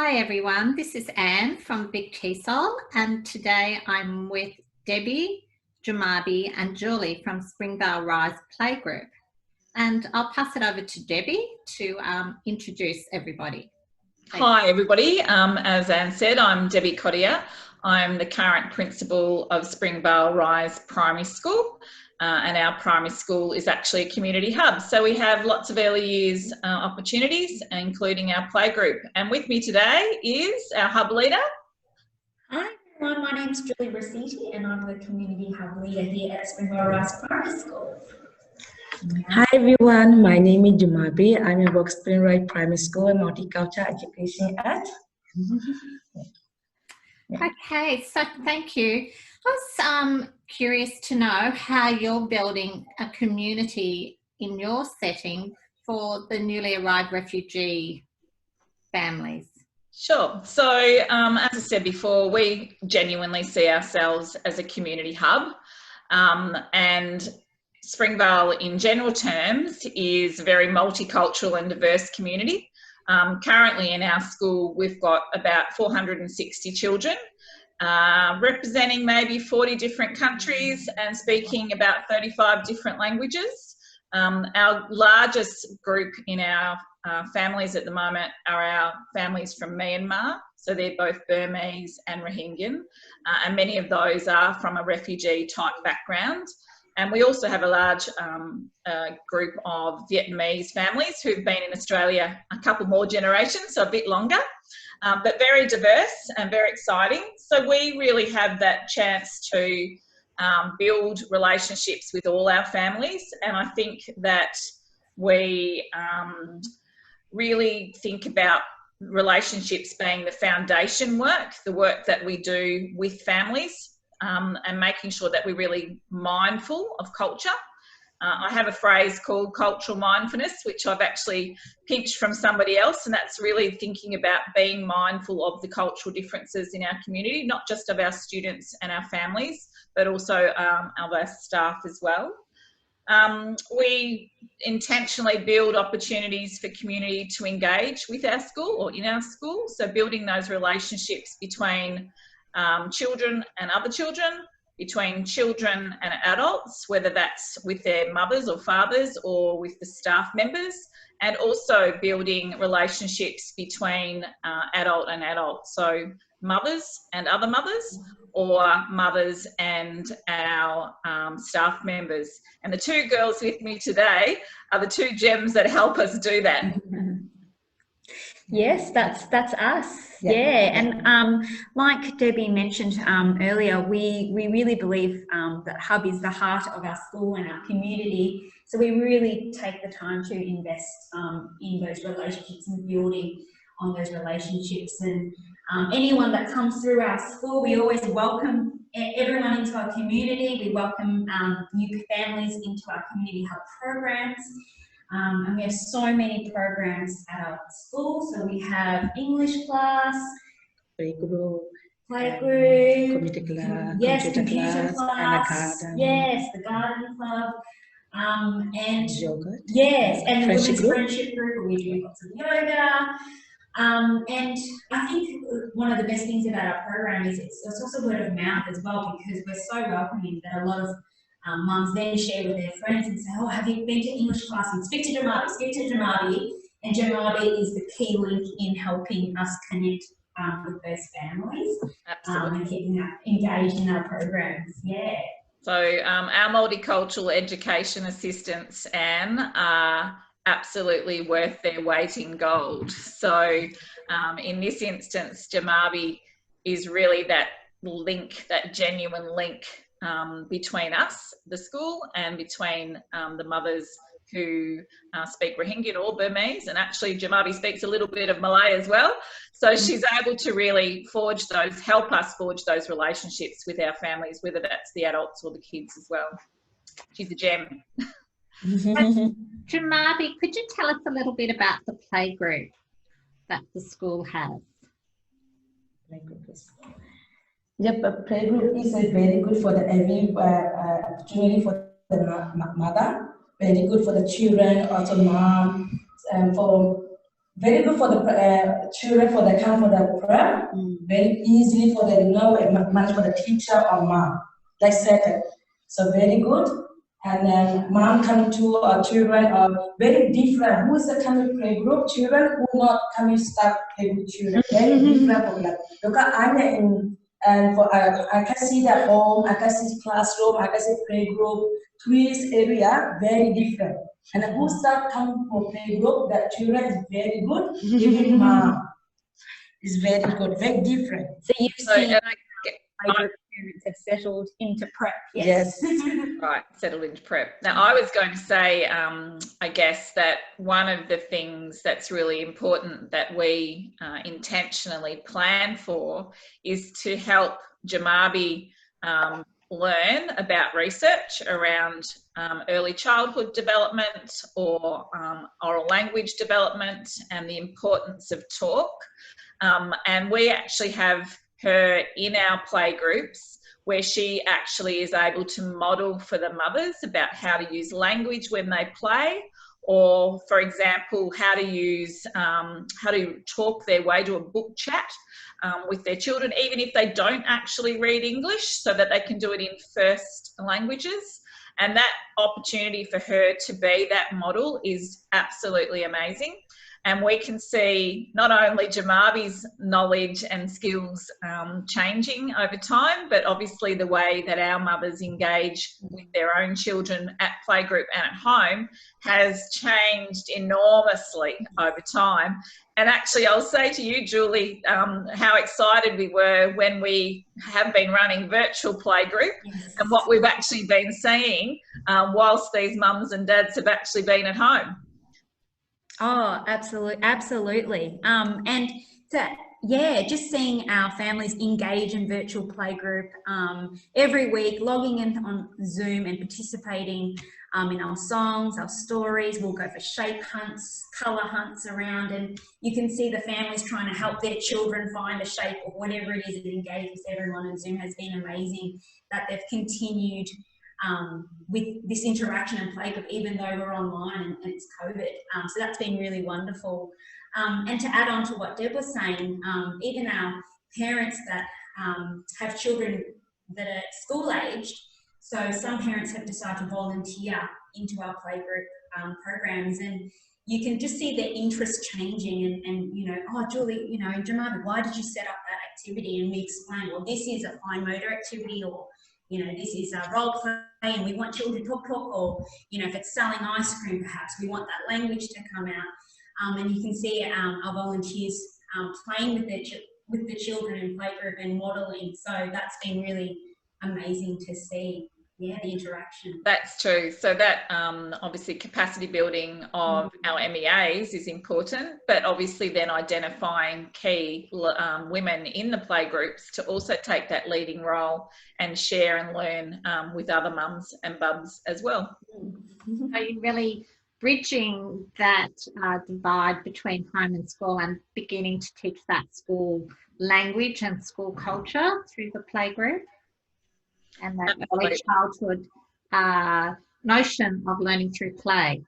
Hi everyone, this is Anne from Big Teasol, and today I'm with Debbie, Jamabi and Julie from Springvale Rise Playgroup. And I'll pass it over to Debbie to introduce everybody. Hi everybody, as Anne said, I'm Debbie Cottier. I'm the current principal of Springvale Rise Primary School, and our primary school is actually a community hub. So we have lots of early years opportunities, including our playgroup. And with me today is our hub leader. Hi everyone, my name is Julie Rossetti and I'm the community hub leader here at Springvale Rise Primary School. Hi everyone, my name is Jamabi. I'm a work Springvale Primary School and Horticulture Education at. Okay, so thank you. I was curious to know how you're building a community in your setting for the newly arrived refugee families. Sure. So as I said before, we genuinely see ourselves as a community hub, and Springvale in general terms is a very multicultural and diverse community. Currently in our school we've got about 460 children representing maybe 40 different countries and speaking about 35 different languages. Our largest group in our families at the moment are our families from Myanmar, so they're both Burmese and Rohingyan, and many of those are from a refugee type background. And we also have a large group of Vietnamese families who've been in Australia a couple more generations, so a bit longer, but very diverse and very exciting. So we really have that chance to build relationships with all our families, and I think that we really think about relationships being the foundation work, the work that we do with families, and making sure that we're really mindful of culture. I have a phrase called cultural mindfulness, which I've actually pinched from somebody else, and that's really thinking about being mindful of the cultural differences in our community, not just of our students and our families, but also of our staff as well. We intentionally build opportunities for community to engage with our school or in our school, so building those relationships between children and other children, between children and adults, whether that's with their mothers or fathers or with the staff members, and also building relationships between adult and adult, so mothers and other mothers, or mothers and our staff members. And the two girls with me today are the two gems that help us do that. Yes, that's us. Yeah. And like Debbie mentioned earlier, we really believe that hub is the heart of our school and our community. So we really take the time to invest in those relationships and building on those relationships. And anyone that comes through our school, we always welcome everyone into our community. We welcome new families into our community hub programs. And we have so many programs at our school. So we have English class, playgroup, computer class, yes, computer class, and a garden. Yes, the garden club, and yoga. Yes, and the women's Group. friendship group. We do lots of yoga. And I think one of the best things about our program is it's also word of mouth as well, because we're so welcoming that a lot of mums then share with their friends and say, oh, have you been to English class? And speak to Jamabi. And Jamabi is the key link in helping us connect with those families. And keeping that engaged in our programs. Yeah. So our multicultural education assistants, Anne, are absolutely worth their weight in gold. So in this instance, Jamabi is really that link, that genuine link between us, the school, and between the mothers who speak Rohingyan or Burmese, and actually Jamabi speaks a little bit of Malay as well. So she's able to really help us forge those relationships with our families, whether that's the adults or the kids as well. She's a gem. Jamabi, could you tell us a little bit about the playgroup that the school has? Yep, a playgroup is very good for every opportunity for the mother, very good for the children, also mom, for very good for the children for the come for the prep. Very easy for the manage for the teacher or mom. Like second, so very good. And then mom come to children are very different. Who is the coming playgroup? Children who not coming start playgroup children. Very different from that. Because I'm in and for I can see the home, I can see classroom, I can see playgroup, quiz area, very different. And who start coming for playgroup, that children is very good. Even mom is very good, very different. So you've seen playgroup parents have settled into prep. Yes. Right, settled into prep. Now, I was going to say, I guess that one of the things that's really important that we intentionally plan for is to help Jamabi learn about research around early childhood development or oral language development and the importance of talk. And we actually have her in our playgroups where she actually is able to model for the mothers about how to use language when they play, or for example, how to talk their way to a book chat with their children, even if they don't actually read English, so that they can do it in first languages. And that opportunity for her to be that model is absolutely amazing. And we can see not only Jamabi's knowledge and skills changing over time, but obviously the way that our mothers engage with their own children at playgroup and at home has changed enormously over time. And actually, I'll say to you, Julie, how excited we were when we have been running virtual playgroup and what we've actually been seeing whilst these mums and dads have actually been at home. Oh, absolutely. And yeah, just seeing our families engage in virtual playgroup every week, logging in on Zoom and participating in our songs, our stories. We'll go for shape hunts, colour hunts around, and you can see the families trying to help their children find a shape or whatever it is and engage with everyone. And Zoom has been amazing that they've continued with this interaction and playgroup, even though we're online and it's COVID. So that's been really wonderful. And to add on to what Deb was saying, even our parents that have children that are school aged, so some parents have decided to volunteer into our playgroup programs, and you can just see their interest changing and you know, oh, Julie, you know, Jamabi, why did you set up that activity? And we explain, well, this is a fine motor activity, or you know, this is a role play and we want children to talk, or, you know, if it's selling ice cream, perhaps we want that language to come out. And you can see our volunteers playing with the children in playgroup and modelling. So that's been really amazing to see. Yeah, the interaction. That's true. So that obviously capacity building of our MEAs is important, but obviously then identifying key women in the playgroups to also take that leading role and share and learn with other mums and bubs as well. Are you really bridging that divide between home and school and beginning to teach that school language and school culture through the playgroup? And that early childhood notion of learning through play.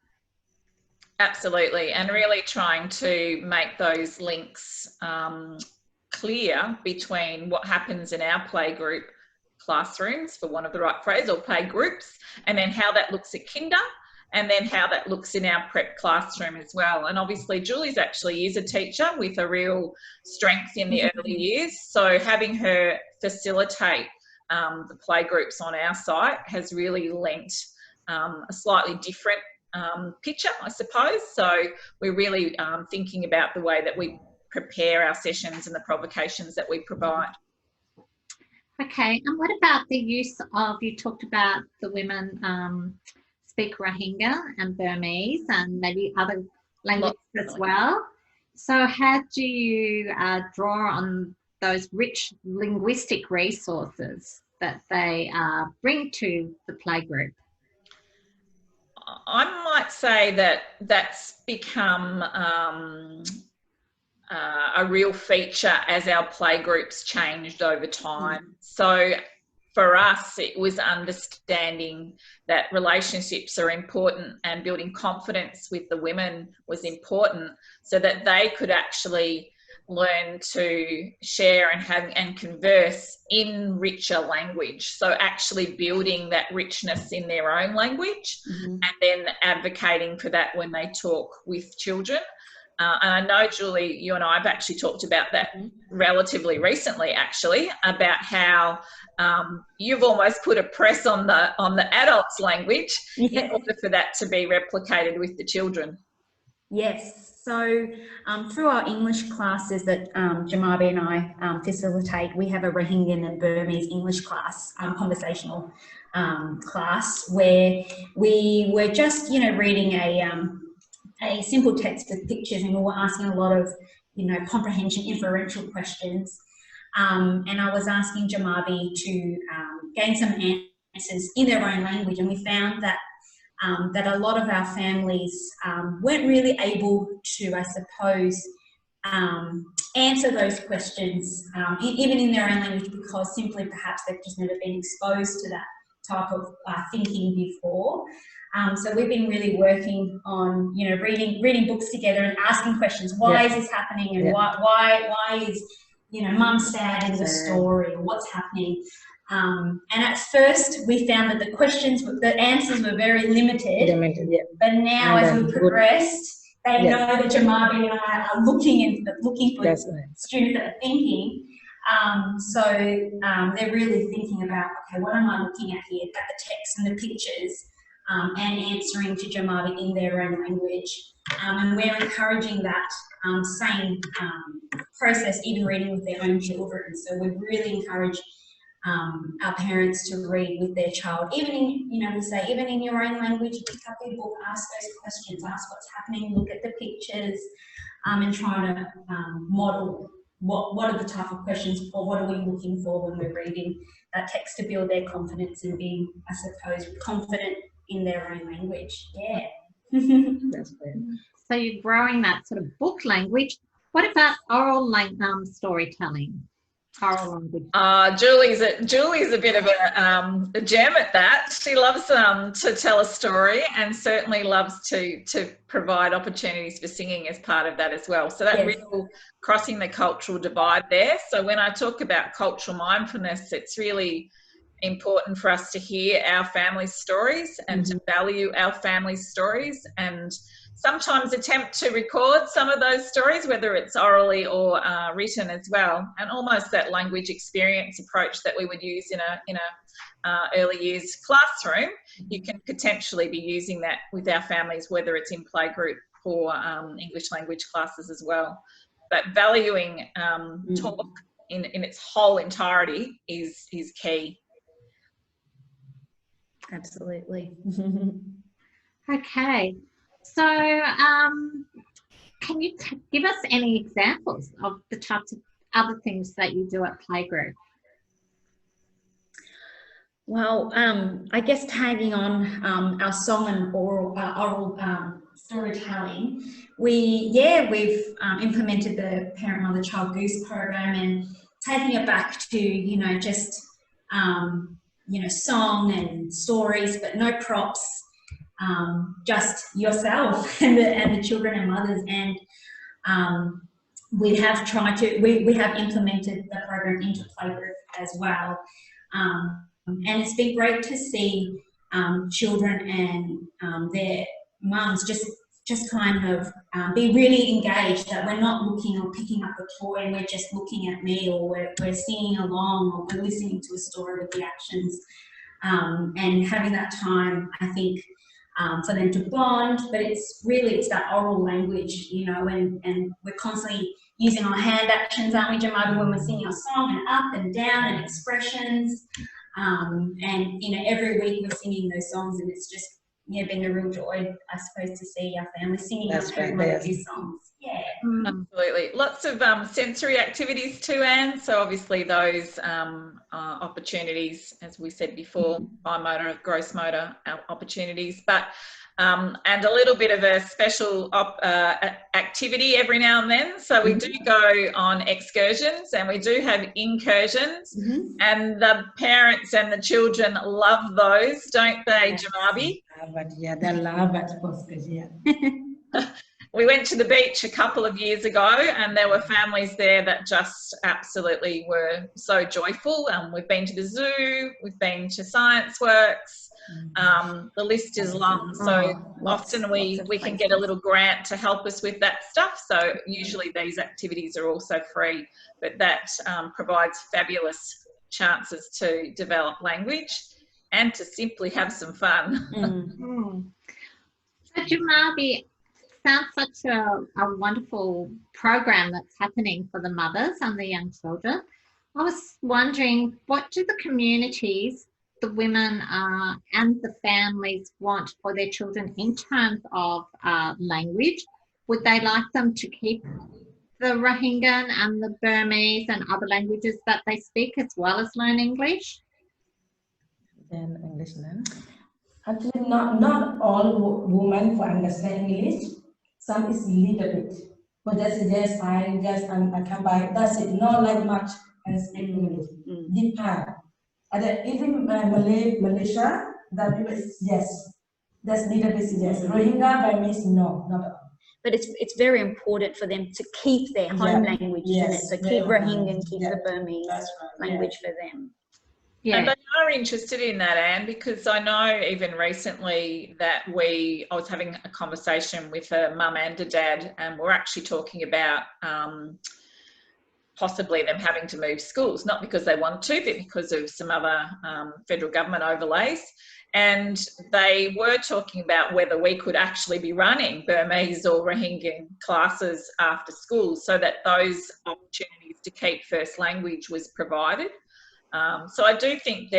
Absolutely, and really trying to make those links clear between what happens in our playgroup classrooms, for want of the right phrase, or play groups, and then how that looks at kinder, and then how that looks in our prep classroom as well. And obviously Julie's actually is a teacher with a real strength in the early years, so having her facilitate the playgroups on our site has really lent a slightly different picture, I suppose. So we're really thinking about the way that we prepare our sessions and the provocations that we provide. Okay, and what about the use of, you talked about the women speak Rohingya and Burmese and maybe other languages as well. So how do you draw on those rich linguistic resources that they bring to the playgroup? I might say that that's become a real feature as our playgroups changed over time. So for us, it was understanding that relationships are important and building confidence with the women was important so that they could actually learn to share and have and converse in richer language. So actually building that richness in their own language and then advocating for that when they talk with children. And I know, Julie, you and I have actually talked about that relatively recently, actually, about how you've almost put a press on the adults' language in order for that to be replicated with the children. Yes. So through our English classes that Jamabi and I facilitate, we have a Rohingyan and Burmese English class, conversational class, where we were just, reading a simple text with pictures, and we were asking a lot of, comprehension inferential questions. And I was asking Jamabi to gain some answers in their own language, and we found that that a lot of our families weren't really able to, I suppose, answer those questions, even in their own language, because simply perhaps they've just never been exposed to that type of thinking before. So we've been really working on, reading books together and asking questions. Why is this happening? And why is, mum sad in the story? Or what's happening? And at first we found that the answers were very limited. But now as we progressed, they know that Jamabi and I are looking for students that are thinking. So they're really thinking about, okay, what am I looking at here? At the text and the pictures, and answering to Jamabi in their own language. And we're encouraging that same process, even reading with their own children. So we really encourage our parents to read with their child, even in, we say, even in your own language, pick up your book, ask those questions, ask what's happening, look at the pictures, and try to model what are the type of questions, or what are we looking for when we're reading that text, to build their confidence and being, I suppose, confident in their own language. Yeah. That's great. So you're growing that sort of book language. What about oral storytelling? Oral language. Julie's a bit of a gem at that. She loves to tell a story, and certainly loves to provide opportunities for singing as part of that as well. So that real crossing the cultural divide there. So when I talk about cultural mindfulness, it's really important for us to hear our family's stories and to value our family's stories, and sometimes attempt to record some of those stories, whether it's orally or written as well. And almost that language experience approach that we would use in a early years classroom, you can potentially be using that with our families, whether it's in playgroup or English language classes as well. But valuing talk in its whole entirety is key. Absolutely. Okay. So can you give us any examples of the types of other things that you do at Playgroup? Well, I guess tagging on our song and oral storytelling, we've implemented the Parent Mother Child Goose program, and taking it back to, just, song and stories, but no props. Just yourself and the children and mothers, and we have implemented the program into Playgroup as well, and it's been great to see children and their mums just kind of be really engaged, that we're not looking or picking up a toy and we're just looking at me, or we're singing along, or we're listening to a story with the actions, and having that time, I think, for them to bond. But it's that oral language, and we're constantly using our hand actions, aren't we, Jamabi, when we're singing our song, and up and down and expressions. And every week we're singing those songs, and it's just been a real joy, I suppose, to see our family singing our Parent Mother Goose songs. Yeah. Absolutely. Lots of sensory activities too, Anne. So obviously those opportunities, as we said before, bimotor, gross motor opportunities, but and a little bit of a special activity every now and then. So we do go on excursions and we do have incursions, and the parents and the children love those, don't they, Jamabi? Yeah, they love it, yeah. We went to the beach a couple of years ago and there were families there that just absolutely were so joyful. We've been to the zoo, we've been to Science Works, the list is long, so often we can get a little grant to help us with that stuff. So usually these activities are also free, but that provides fabulous chances to develop language and to simply have some fun. So Jamabi, sounds such a wonderful program that's happening for the mothers and the young children. I was wondering, what do the communities, the women and the families want for their children in terms of language? Would they like them to keep the Rohingya and the Burmese and other languages that they speak as well as learn English? Then English then? Actually, not all women for understand English. Some is little bit. But that's just fine, just I can buy, that's it, not like much and speak English. Depend. And even Malaysia, that people is yes. That's little bit yes. Rohingya, Burmese, no, not all. But it's very important for them to keep their home language, isn't it? So keep Rohingya and keep the Burmese language for them. And they are interested in that, Anne, because I know even recently that I was having a conversation with a mum and a dad, and we're actually talking about possibly them having to move schools, not because they want to, but because of some other federal government overlays. And they were talking about whether we could actually be running Burmese or Rohingya classes after school, so that those opportunities to keep first language was provided. So I do think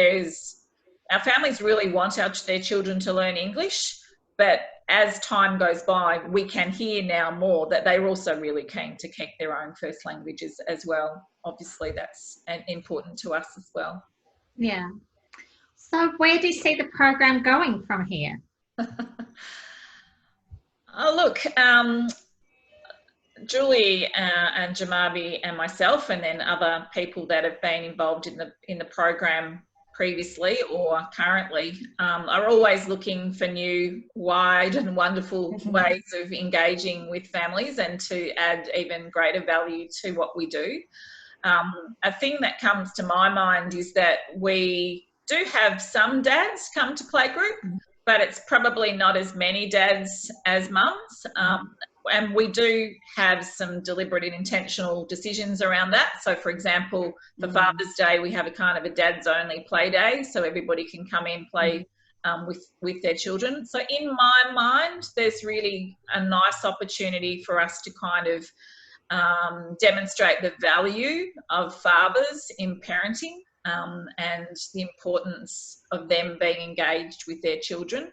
our families really want their children to learn English, but as time goes by, we can hear now more that they're also really keen to keep their own first languages as well. Obviously, that's important to us as well. Yeah. So where do you see the program going from here? Oh, look, Julie and Jamabi and myself, and then other people that have been involved in the program previously or currently, are always looking for new, wide and wonderful ways of engaging with families and to add even greater value to what we do. A thing that comes to my mind is that we do have some dads come to Playgroup, but it's probably not as many dads as mums. And we do have some deliberate and intentional decisions around that. So, for example, for Father's Day, we have a kind of a dads only play day, so everybody can come in, play with their children. So in my mind, there's really a nice opportunity for us to kind of demonstrate the value of fathers in parenting and the importance of them being engaged with their children.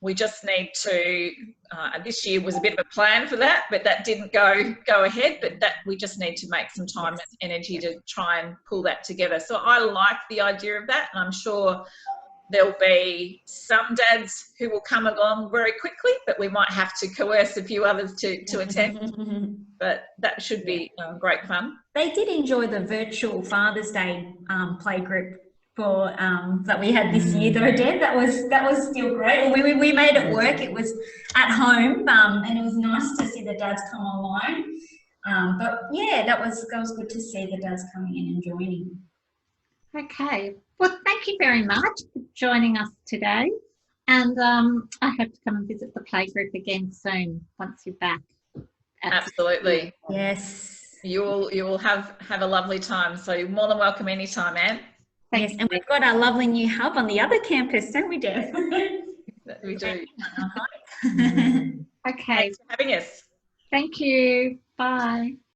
We just need to, this year was a bit of a plan for that, but that didn't go ahead, but that we just need to make some time and energy to try and pull that together. So I like the idea of that, and I'm sure there'll be some dads who will come along very quickly, but we might have to coerce a few others to attend. But that should be great fun. They did enjoy the virtual Father's Day playgroup for that we had this year, though, Deb. That was still great. We made it work. It was at home, and it was nice to see the dads come online. But yeah, that was good to see the dads coming in and joining. Okay. Well, thank you very much for joining us today. And I hope to come and visit the playgroup again soon once you're back. Absolutely. Yes. You will have a lovely time. So you're more than welcome anytime, Anne. Yes, and we've got our lovely new hub on the other campus, don't we, Deb? We do. Okay. Thanks for having us. Thank you. Bye.